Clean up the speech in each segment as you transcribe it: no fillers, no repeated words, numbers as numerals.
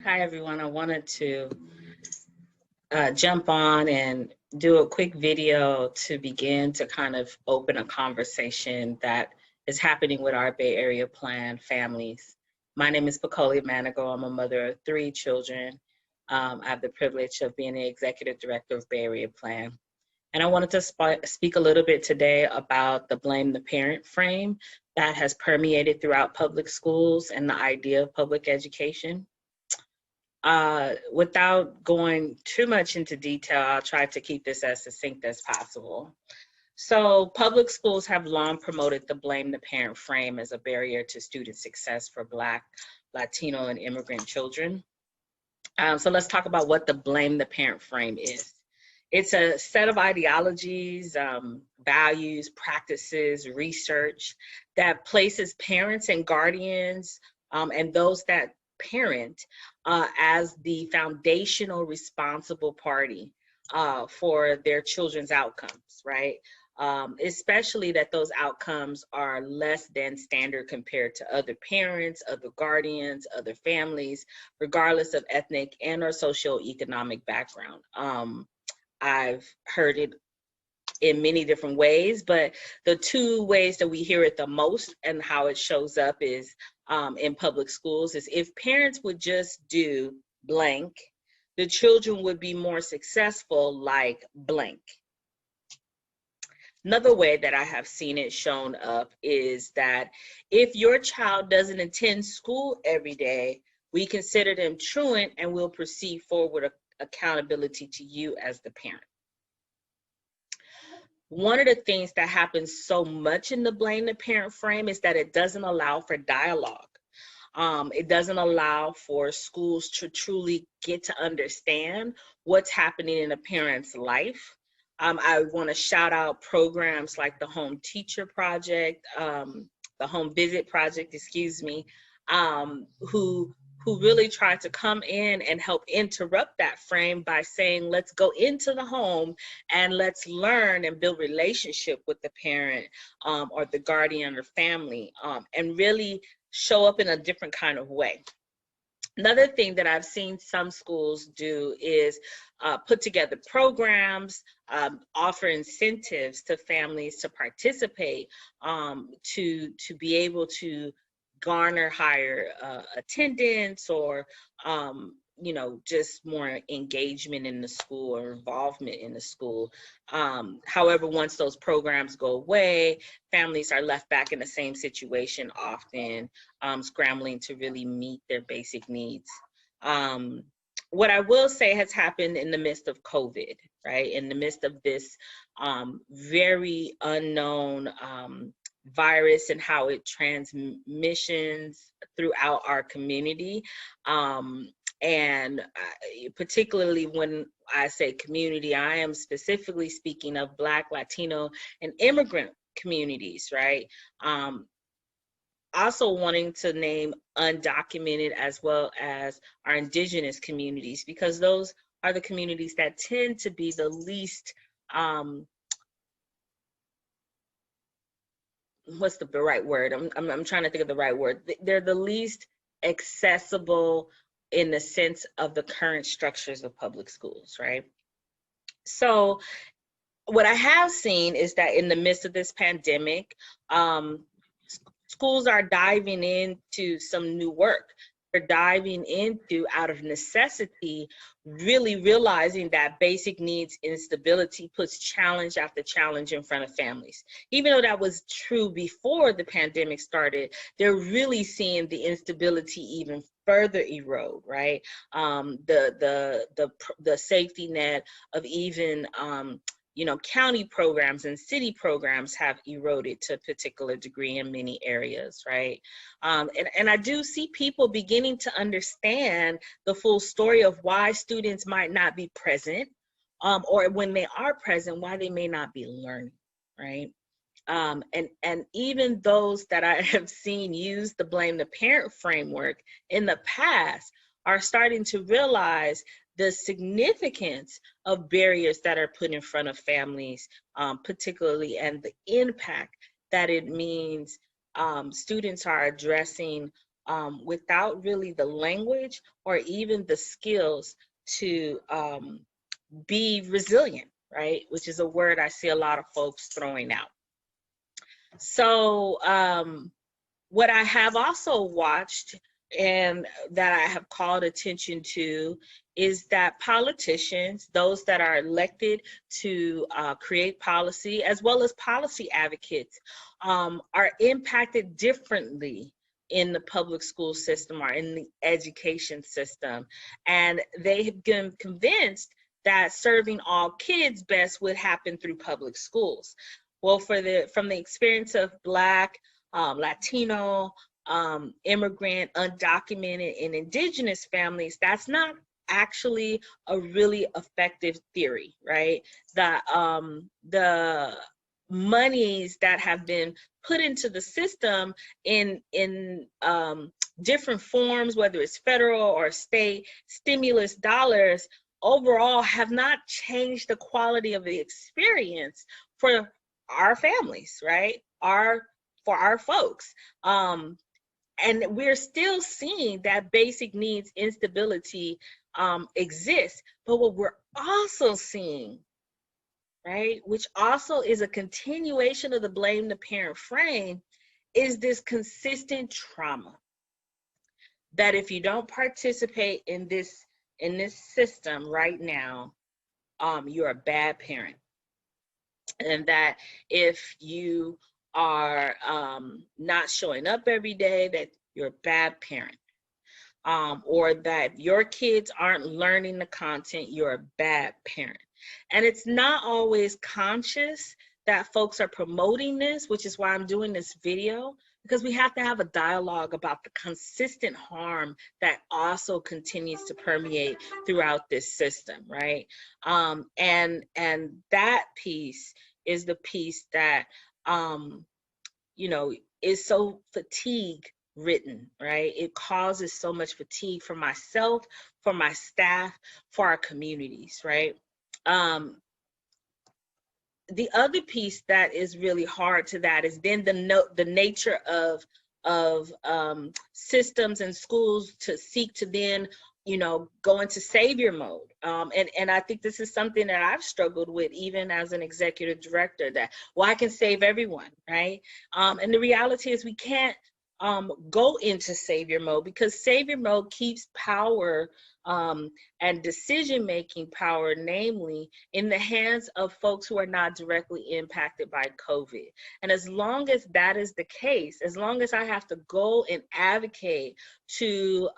Hi, everyone. I wanted to jump on and do a quick video to begin to kind of open a conversation that is happening with our Bay Area Plan families. My name is Pecolia Manigo. I'm a mother of three children. I have the privilege of being the executive director of Bay Area Plan. And I wanted to speak a little bit today about the blame the parent frame that has permeated throughout public schools and the idea of public education. Without going too much into detail, I'll try to keep this as succinct as possible. So, public schools have long promoted the blame the parent frame as a barrier to student success for Black, Latino, and immigrant children. So, let's talk about what the blame the parent frame is. It's a set of ideologies, values, practices, research that places parents and guardians and those that parent as the foundational responsible party for their children's outcomes, right? Especially that those outcomes are less than standard compared to other parents, other guardians, other families, regardless of ethnic and or socioeconomic background. I've heard it in many different ways, but the two ways that we hear it the most and how it shows up is in public schools is if parents would just do blank, the children would be more successful like blank. Another way that I have seen it shown up is that if your child doesn't attend school every day, we consider them truant and will proceed forward with accountability to you as the parent. One of the things that happens so much in the blame the parent frame is that it doesn't allow for dialogue. It doesn't allow for schools to truly get to understand what's happening in a parent's life. I want to shout out programs like the Home Teacher Project, the Home Visit Project, excuse me, who really try to come in and help interrupt that frame by saying, let's go into the home and let's learn and build relationship with the parent or the guardian or family and really show up in a different kind of way. Another thing that I've seen some schools do is put together programs, offer incentives to families to participate, to be able to garner higher attendance or just more engagement in the school or involvement in the school. However, once those programs go away, families are left back in the same situation often, scrambling to really meet their basic needs. What I will say has happened in the midst of COVID, right? In the midst of this very unknown virus and how it transmissions throughout our community. And particularly when I say community, I am specifically speaking of Black, Latino, and immigrant communities, right? Also wanting to name undocumented as well as our indigenous communities, because those are the communities that tend to be the least what's the right word? I'm trying to think of the right word. They're the least accessible in the sense of the current structures of public schools, right? So what I have seen is that in the midst of this pandemic, schools are diving into some new work. They're diving into, out of necessity, really realizing that basic needs instability puts challenge after challenge in front of families. Even though that was true before the pandemic started, they're really seeing the instability even further erode, right? The safety net of even county programs and city programs have eroded to a particular degree in many areas, right? And I do see people beginning to understand the full story of why students might not be present, or when they are present, why they may not be learning, right? And even those that I have seen use the blame the parent framework in the past are starting to realize the significance of barriers that are put in front of families, particularly, and the impact that it means students are addressing without really the language or even the skills to be resilient, right? Which is a word I see a lot of folks throwing out. So what I have also watched and that I have called attention to is that politicians, those that are elected to create policy, as well as policy advocates, are impacted differently in the public school system or in the education system. And they have been convinced that serving all kids best would happen through public schools. Well, from the experience of Black, Latino, immigrant, undocumented, and indigenous families, that's not actually a really effective theory, right? The monies that have been put into the system in different forms, whether it's federal or state stimulus dollars, overall have not changed the quality of the experience for our families, right? For our folks. And we're still seeing that basic needs instability exists. But what we're also seeing, right, which also is a continuation of the blame the parent frame, is this consistent trauma that if you don't participate in this system right now, you're a bad parent. And that if you are not showing up every day, that you're a bad parent. Or that your kids aren't learning the content, you're a bad parent. And it's not always conscious that folks are promoting this, which is why I'm doing this video, because we have to have a dialogue about the consistent harm that also continues to permeate throughout this system, right? And that piece is the piece that, is so fatigue ridden, right? It causes so much fatigue for myself, for my staff, for our communities, right? The other piece that is really hard to that is then the nature of systems and schools to seek to then go into savior mode. And I think this is something that I've struggled with even as an executive director, that, well, I can save everyone, right? And the reality is we can't go into savior mode, because savior mode keeps power and decision-making power, namely, in the hands of folks who are not directly impacted by COVID. And as long as that is the case, as long as I have to go and advocate to,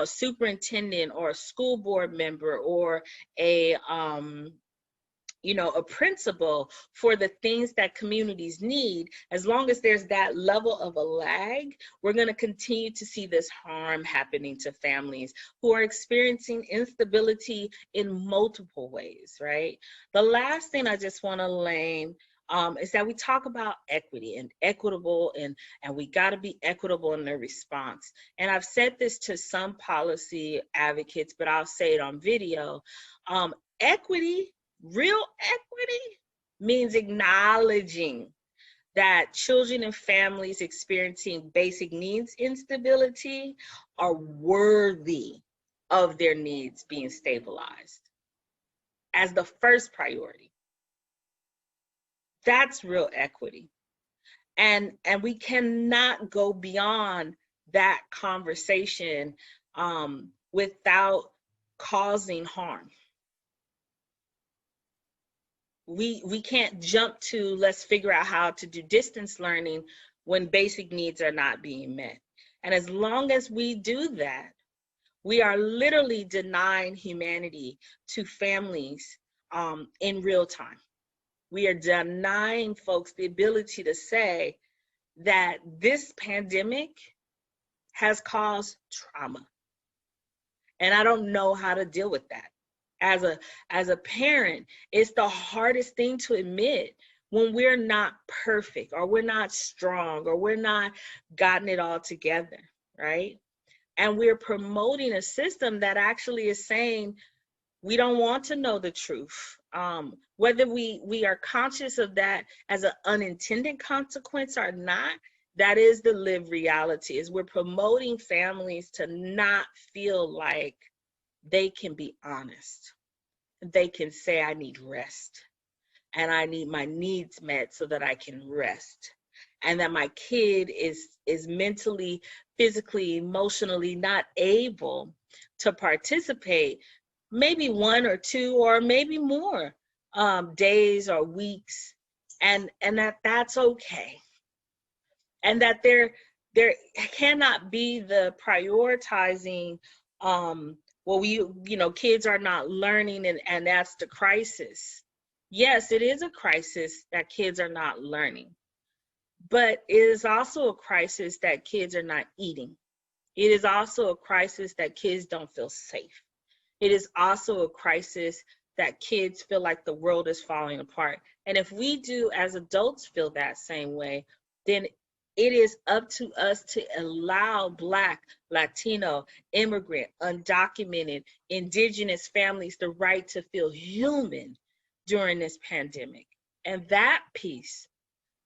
superintendent or a school board member or a principal for the things that communities need, as long as there's that level of a lag, we're going to continue to see this harm happening to families who are experiencing instability in multiple ways, right? The last thing I just want to lay is that we talk about equity and equitable, and we got to be equitable in their response. And I've said this to some policy advocates, but I'll say it on video. Equity, real equity, means acknowledging that children and families experiencing basic needs instability are worthy of their needs being stabilized as the first priority. That's real equity. And we cannot go beyond that conversation without causing harm. We can't jump to let's figure out how to do distance learning when basic needs are not being met. And as long as we do that, we are literally denying humanity to families in real time. We are denying folks the ability to say that this pandemic has caused trauma. And I don't know how to deal with that. As a parent, it's the hardest thing to admit when we're not perfect, or we're not strong, or we're not gotten it all together, right? And we're promoting a system that actually is saying we don't want to know the truth. Whether we are conscious of that as an unintended consequence or not, That is the lived reality, is we're promoting families to not feel like they can be honest. They can say, I need rest and I need my needs met so that I can rest. And that my kid is mentally, physically, emotionally not able to participate maybe 1 or 2 or maybe more days or weeks, and that's okay. And that there cannot be the prioritizing, well, kids are not learning, and that's the crisis. Yes, it is a crisis that kids are not learning, but it is also a crisis that kids are not eating. It is also a crisis that kids don't feel safe. It is also a crisis that kids feel like the world is falling apart. And if we do, as adults, feel that same way, then it is up to us to allow Black, Latino, immigrant, undocumented, indigenous families the right to feel human during this pandemic. And that piece,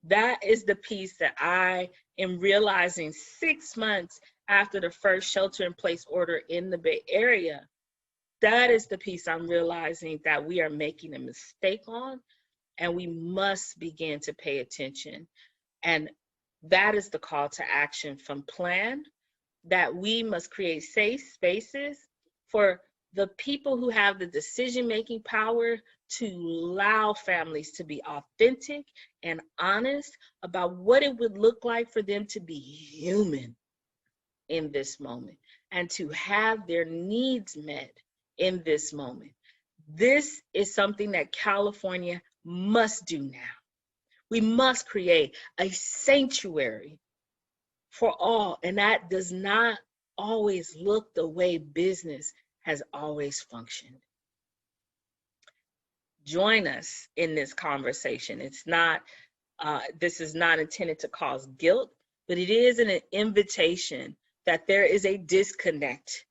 that is the piece that I am realizing 6 months after the first shelter in place order in the Bay Area. That is the piece I'm realizing that we are making a mistake on, and we must begin to pay attention. And that is the call to action from Plan, that we must create safe spaces for the people who have the decision-making power to allow families to be authentic and honest about what it would look like for them to be human in this moment and to have their needs met in this moment. This is something that California must do now. We must create a sanctuary for all, and that does not always look the way business has always functioned. Join us in this conversation. This is not intended to cause guilt, but it is an invitation that there is a disconnect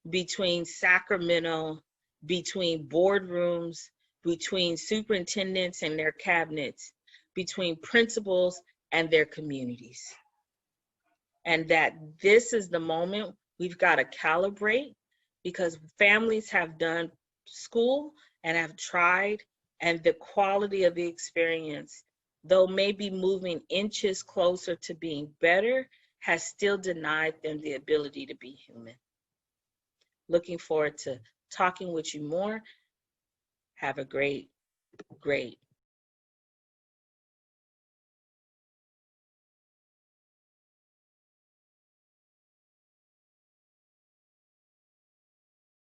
between Sacramento, between boardrooms, between superintendents and their cabinets, between principals and their communities. And that this is the moment we've got to calibrate, because families have done school and have tried, and the quality of the experience, though maybe moving inches closer to being better, has still denied them the ability to be human. Looking forward to talking with you more. Have a great, great